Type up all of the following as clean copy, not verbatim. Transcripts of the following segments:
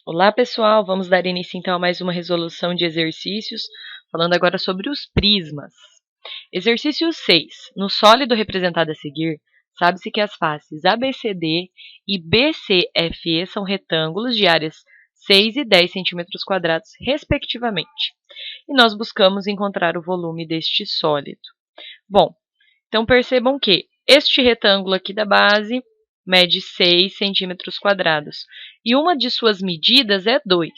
Olá, pessoal! Vamos dar início então a mais uma resolução de exercícios, falando agora sobre os prismas. Exercício 6. No sólido representado a seguir, sabe-se que as faces ABCD e BCFE são retângulos de áreas 6 e 10 cm², respectivamente. E nós buscamos encontrar o volume deste sólido. Bom, então percebam que este retângulo aqui da base mede 6 cm², e uma de suas medidas é 2.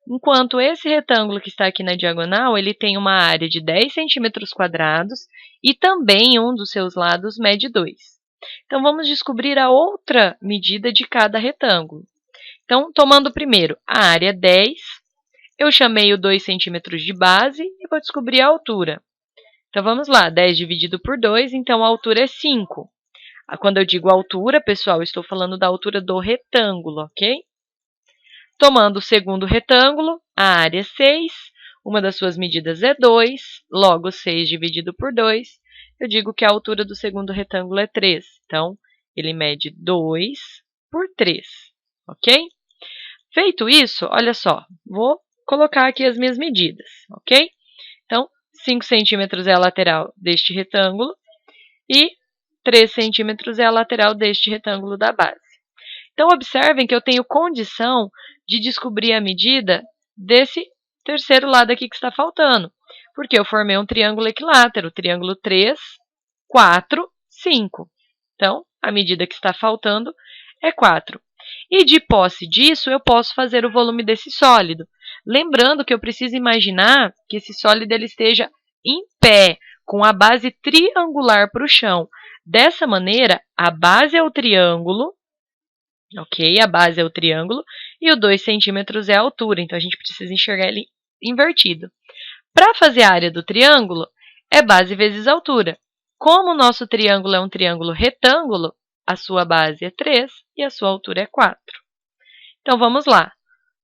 Enquanto esse retângulo que está aqui na diagonal, ele tem uma área de 10 cm² e também um dos seus lados mede 2. Então, vamos descobrir a outra medida de cada retângulo. Então, tomando primeiro a área 10, eu chamei o 2 centímetros de base e vou descobrir a altura. Então, vamos lá, 10 dividido por 2, então a altura é 5. Quando eu digo altura, pessoal, eu estou falando da altura do retângulo, ok? Tomando o segundo retângulo, a área é 6, uma das suas medidas é 2, logo 6 dividido por 2, eu digo que a altura do segundo retângulo é 3. Então, ele mede 2 por 3, ok? Feito isso, olha só, vou colocar aqui as minhas medidas, ok? Então, 5 centímetros é a lateral deste retângulo e 3 centímetros é a lateral deste retângulo da base. Então, observem que eu tenho condição de descobrir a medida desse terceiro lado aqui que está faltando, porque eu formei um triângulo equilátero, triângulo 3, 4, 5. Então, a medida que está faltando é 4. E de posse disso, eu posso fazer o volume desse sólido. Lembrando que eu preciso imaginar que esse sólido ele esteja em pé, com a base triangular para o chão. Dessa maneira, a base é o triângulo, ok? A base é o triângulo e o 2 centímetros é a altura, então a gente precisa enxergar ele invertido. Para fazer a área do triângulo, é base vezes altura. Como o nosso triângulo é um triângulo retângulo, a sua base é 3 e a sua altura é 4. Então, vamos lá.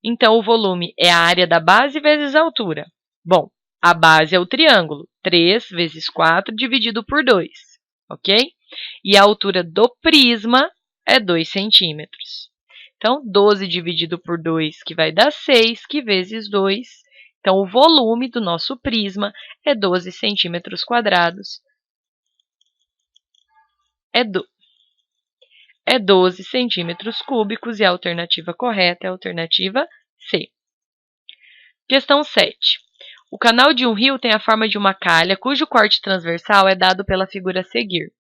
Então, o volume é a área da base vezes a altura. Bom, a base é o triângulo, 3 vezes 4 dividido por 2, ok? E a altura do prisma é 2 centímetros. Então, 12 dividido por 2, que vai dar 6, que vezes 2. Então, o volume do nosso prisma é 12 centímetros². É 12 centímetros cúbicos e a alternativa correta é a alternativa C. Questão 7. O canal de um rio tem a forma de uma calha, cujo corte transversal é dado pela figura a seguir.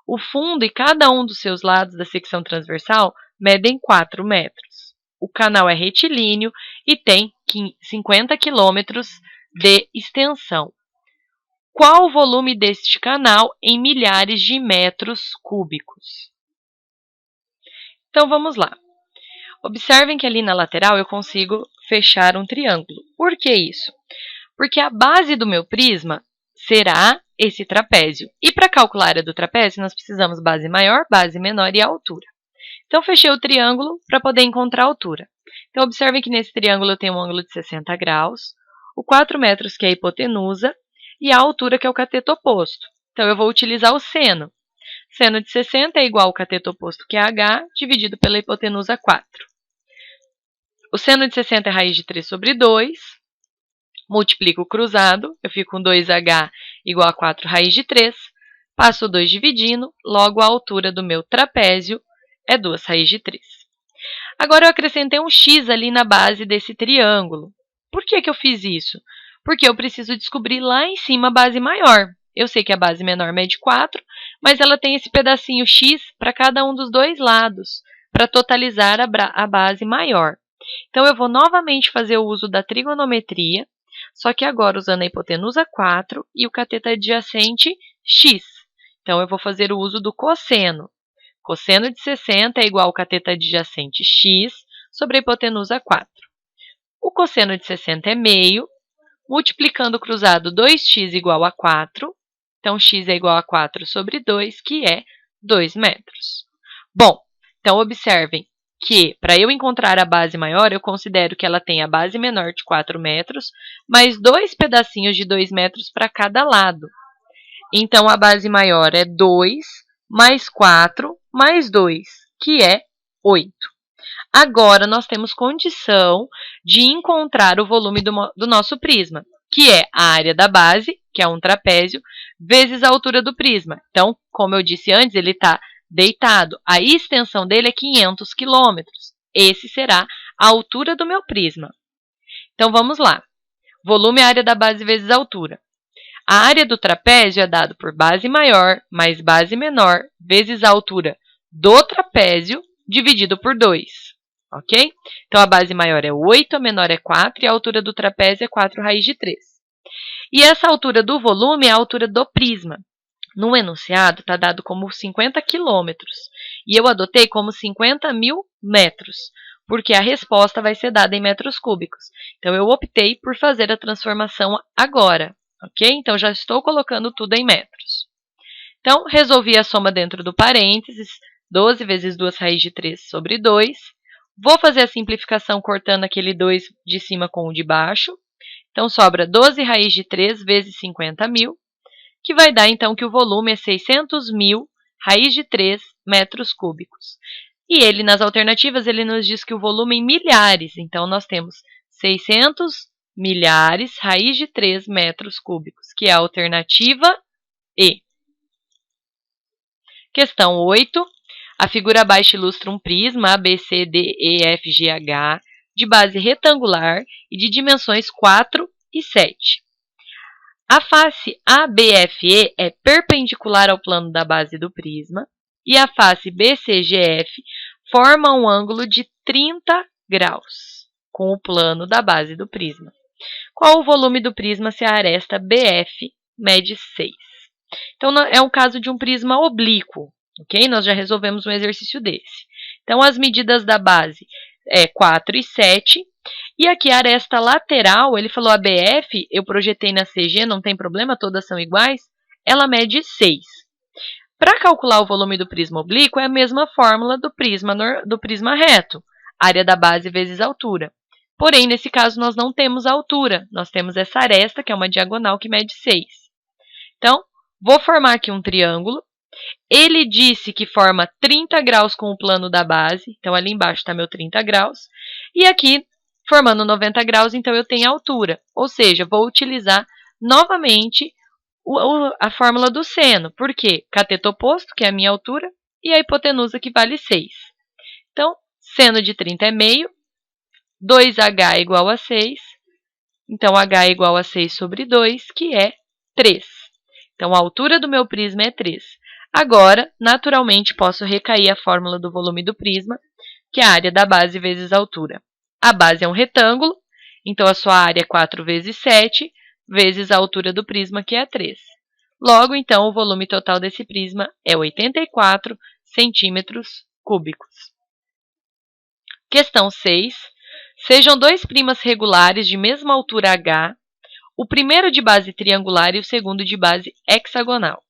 O fundo e cada um dos seus lados da secção transversal medem 4 metros. O canal é retilíneo e tem 50 quilômetros de extensão. Qual o volume deste canal em milhares de metros cúbicos? Então, vamos lá. Observem que ali na lateral eu consigo fechar um triângulo. Por que isso? Porque a base do meu prisma será esse trapézio. E para calcular a área do trapézio, nós precisamos base maior, base menor e a altura. Então, fechei o triângulo para poder encontrar a altura. Então, observem que nesse triângulo eu tenho um ângulo de 60 graus, o 4 metros, que é a hipotenusa, e a altura, que é o cateto oposto. Então, eu vou utilizar o seno. Seno de 60 é igual ao cateto oposto, que é h, dividido pela hipotenusa 4. O seno de 60 é raiz de 3 sobre 2. Multiplico o cruzado, eu fico com 2h igual a 4 raiz de 3. Passo o 2 dividindo, logo a altura do meu trapézio é 2 raiz de 3. Agora eu acrescentei um x ali na base desse triângulo. Por que eu fiz isso? Porque eu preciso descobrir lá em cima a base maior. Eu sei que a base menor mede 4, mas ela tem esse pedacinho x para cada um dos dois lados, para totalizar a base maior. Então, eu vou novamente fazer o uso da trigonometria, só que agora usando a hipotenusa 4 e o cateto adjacente x. Então, eu vou fazer o uso do cosseno. Cosseno de 60 é igual ao cateto adjacente x sobre a hipotenusa 4. O cosseno de 60 é meio, multiplicando o cruzado 2x igual a 4. Então, x é igual a 4 sobre 2, que é 2 metros. Bom, então observem que para eu encontrar a base maior, eu considero que ela tem a base menor de 4 metros, mais 2 pedacinhos de 2 metros para cada lado. Então, a base maior é 2 mais 4 mais 2, que é 8. Agora, nós temos condição de encontrar o volume do nosso prisma, que é a área da base, que é um trapézio, vezes a altura do prisma. Então, como eu disse antes, ele está deitado. A extensão dele é 500 quilômetros. Esse será a altura do meu prisma. Então, vamos lá. Volume é a área da base vezes a altura. A área do trapézio é dado por base maior mais base menor vezes a altura do trapézio dividido por 2. Ok? Então, a base maior é 8, a menor é 4 e a altura do trapézio é 4 raiz de 3. E essa altura do volume é a altura do prisma. No enunciado está dado como 50 quilômetros e eu adotei como 50.000 metros, porque a resposta vai ser dada em metros cúbicos. Então, eu optei por fazer a transformação agora, ok? Então, já estou colocando tudo em metros. Então, resolvi a soma dentro do parênteses, 12 vezes 2 raiz de 3 sobre 2. Vou fazer a simplificação cortando aquele 2 de cima com o de baixo. Então, sobra 12 raiz de 3 vezes 50.000, que vai dar, então, que o volume é 600.000 raiz de 3 metros cúbicos. E ele, nas alternativas, ele nos diz que o volume é em milhares. Então, nós temos 600 milhares raiz de 3 metros cúbicos, que é a alternativa E. Questão 8. A figura abaixo ilustra um prisma ABCDEFGH de base retangular e de dimensões 4 e 7. A face ABFE é perpendicular ao plano da base do prisma e a face BCGF forma um ângulo de 30 graus com o plano da base do prisma. Qual o volume do prisma se a aresta BF mede 6? Então, é um caso de um prisma oblíquo, ok? Nós já resolvemos um exercício desse. Então, as medidas da base é 4 e 7. E aqui a aresta lateral, ele falou a BF, eu projetei na CG, não tem problema, todas são iguais, ela mede 6. Para calcular o volume do prisma oblíquo, é a mesma fórmula do prisma reto, área da base vezes altura. Porém, nesse caso, nós não temos a altura, nós temos essa aresta, que é uma diagonal que mede 6. Então, vou formar aqui um triângulo. Ele disse que forma 30 graus com o plano da base, então ali embaixo está meu 30 graus. E aqui, formando 90 graus, então eu tenho a altura, ou seja, vou utilizar novamente a fórmula do seno. Por quê? Cateto oposto, que é a minha altura, e a hipotenusa, que vale 6. Então, seno de 30 é meio, 2h igual a 6, então h é igual a 6 sobre 2, que é 3. Então, a altura do meu prisma é 3. Agora, naturalmente, posso recair a fórmula do volume do prisma, que é a área da base vezes a altura. A base é um retângulo, então a sua área é 4 vezes 7, vezes a altura do prisma, que é 3. Logo, então, o volume total desse prisma é 84 centímetros cúbicos. Questão 6. Sejam dois prismas regulares de mesma altura h, o primeiro de base triangular e o segundo de base hexagonal.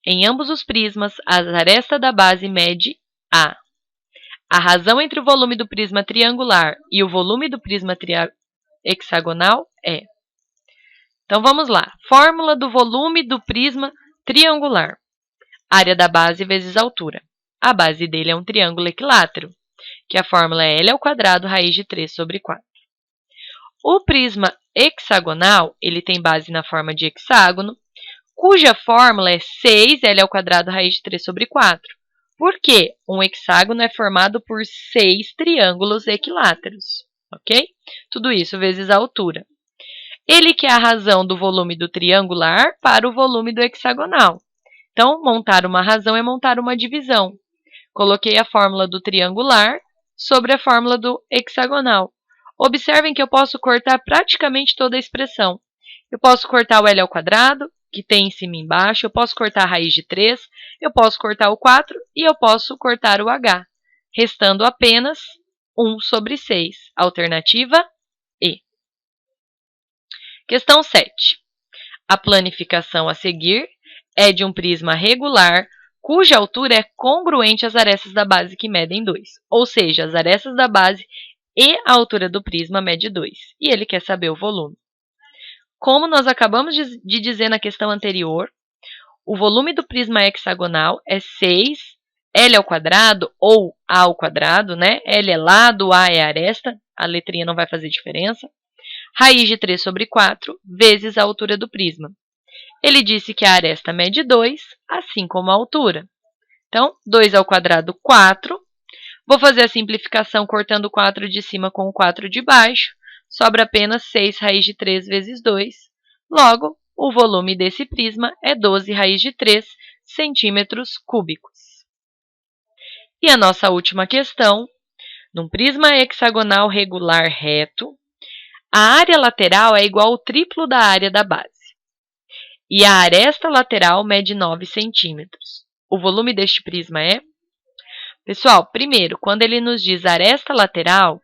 Em ambos os prismas, a aresta da base mede A. A razão entre o volume do prisma triangular e o volume do prisma hexagonal é. Então, vamos lá. Fórmula do volume do prisma triangular. Área da base vezes altura. A base dele é um triângulo equilátero, que a fórmula é L ao quadrado raiz de 3 sobre 4. O prisma hexagonal, ele tem base na forma de hexágono, cuja fórmula é 6L ao quadrado raiz de 3 sobre 4. Por quê? Um hexágono é formado por 6 triângulos equiláteros, ok? Tudo isso vezes a altura. Ele que é a razão do volume do triangular para o volume do hexagonal. Então, montar uma razão é montar uma divisão. Coloquei a fórmula do triangular sobre a fórmula do hexagonal. Observem que eu posso cortar praticamente toda a expressão. Eu posso cortar o L ao quadrado, que tem em cima e embaixo, eu posso cortar a raiz de 3, eu posso cortar o 4 e eu posso cortar o h, restando apenas 1 sobre 6. Alternativa E. Questão 7. A planificação a seguir é de um prisma regular cuja altura é congruente às arestas da base que medem 2. Ou seja, as arestas da base e a altura do prisma mede 2. E ele quer saber o volume. Como nós acabamos de dizer na questão anterior, o volume do prisma hexagonal é 6 L ao quadrado ou A ao quadrado, né? L é lado, A é aresta, a letrinha não vai fazer diferença. Raiz de 3 sobre 4 vezes a altura do prisma. Ele disse que a aresta mede 2, assim como a altura. Então, 2 ao quadrado, 4. Vou fazer a simplificação cortando o 4 de cima com o 4 de baixo. Sobra apenas 6 raiz de 3 vezes 2. Logo, o volume desse prisma é 12 raiz de 3 centímetros cúbicos. E a nossa última questão. Num prisma hexagonal regular reto, a área lateral é igual ao triplo da área da base. E a aresta lateral mede 9 centímetros. O volume deste prisma é? Pessoal, primeiro, quando ele nos diz aresta lateral,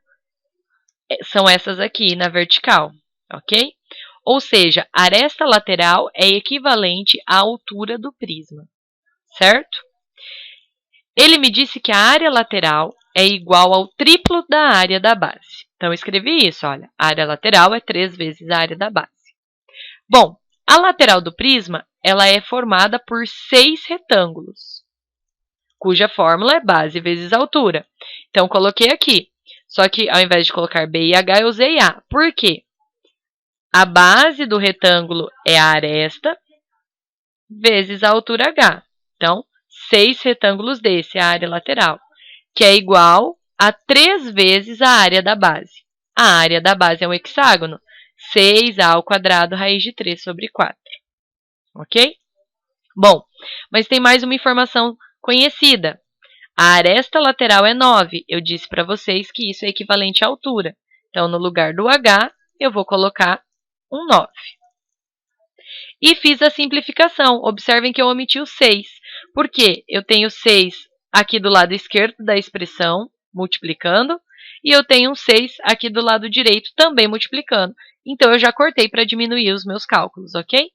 são essas aqui na vertical, ok? Ou seja, a aresta lateral é equivalente à altura do prisma, certo? Ele me disse que a área lateral é igual ao triplo da área da base. Então, eu escrevi isso, olha. A área lateral é 3 vezes a área da base. Bom, a lateral do prisma, ela é formada por 6 retângulos, cuja fórmula é base vezes altura. Então, coloquei aqui. Só que, ao invés de colocar B e H, eu usei A. Por quê? A base do retângulo é a aresta vezes a altura H. Então, 6 retângulos desse, a área lateral, que é igual a 3 vezes a área da base. A área da base é um hexágono. 6A ao quadrado, raiz de 3 sobre 4. Ok? Bom, mas tem mais uma informação conhecida. A aresta lateral é 9. Eu disse para vocês que isso é equivalente à altura. Então, no lugar do H, eu vou colocar um 9. E fiz a simplificação. Observem que eu omiti o 6. Por quê? Eu tenho 6 aqui do lado esquerdo da expressão, multiplicando, e eu tenho um 6 aqui do lado direito, também multiplicando. Então, eu já cortei para diminuir os meus cálculos, ok?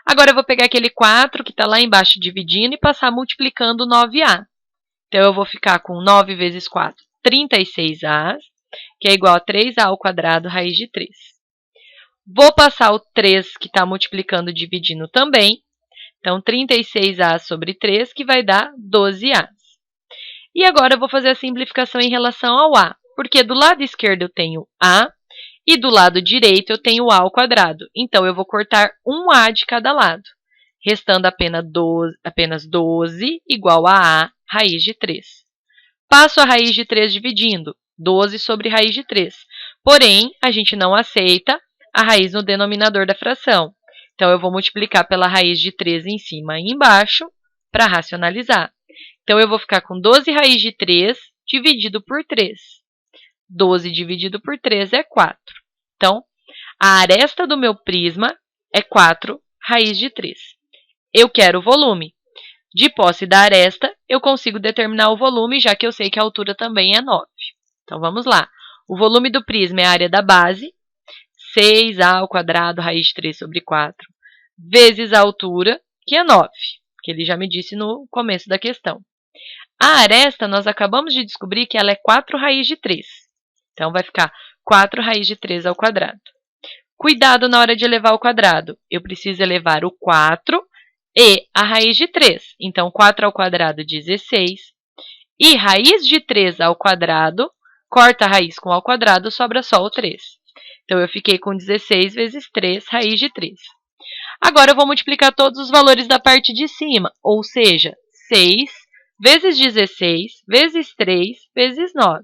Agora, eu vou pegar aquele 4 que está lá embaixo dividindo e passar multiplicando 9A. Então, eu vou ficar com 9 vezes 4, 36A, que é igual a 3A ao quadrado, raiz de 3. Vou passar o 3 que está multiplicando dividindo também. Então, 36A sobre 3, que vai dar 12A. E agora, eu vou fazer a simplificação em relação ao A, porque do lado esquerdo eu tenho A e do lado direito eu tenho A ao quadrado. Então, eu vou cortar um A de cada lado, restando apenas 12 igual a A, raiz de 3. Passo a raiz de 3 dividindo, 12 sobre raiz de 3. Porém, a gente não aceita a raiz no denominador da fração. Então, eu vou multiplicar pela raiz de 3 em cima e embaixo para racionalizar. Então, eu vou ficar com 12 raiz de 3 dividido por 3. 12 dividido por 3 é 4. Então, a aresta do meu prisma é 4 raiz de 3. Eu quero o volume. De posse da aresta, eu consigo determinar o volume, já que eu sei que a altura também é 9. Então, vamos lá. O volume do prisma é a área da base, 6A ao quadrado, raiz de 3 sobre 4, vezes a altura, que é 9, que ele já me disse no começo da questão. A aresta, nós acabamos de descobrir que ela é 4 raiz de 3. Então, vai ficar 4 raiz de 3 ao quadrado. Cuidado na hora de elevar ao quadrado. Eu preciso elevar o 4 e a raiz de 3. Então, 4 ao quadrado, 16. E raiz de 3 ao quadrado, corta a raiz com ao quadrado, sobra só o 3. Então, eu fiquei com 16 vezes 3, raiz de 3. Agora, eu vou multiplicar todos os valores da parte de cima, ou seja, 6 vezes 16 vezes 3 vezes 9.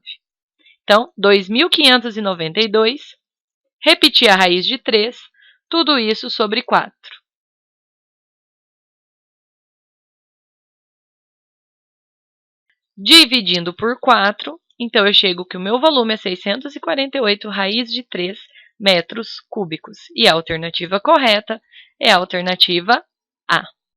Então, 2.592. Repetir a raiz de 3, tudo isso sobre 4. Dividindo por 4, então eu chego que o meu volume é 648 raiz de 3 metros cúbicos. E a alternativa correta é a alternativa A.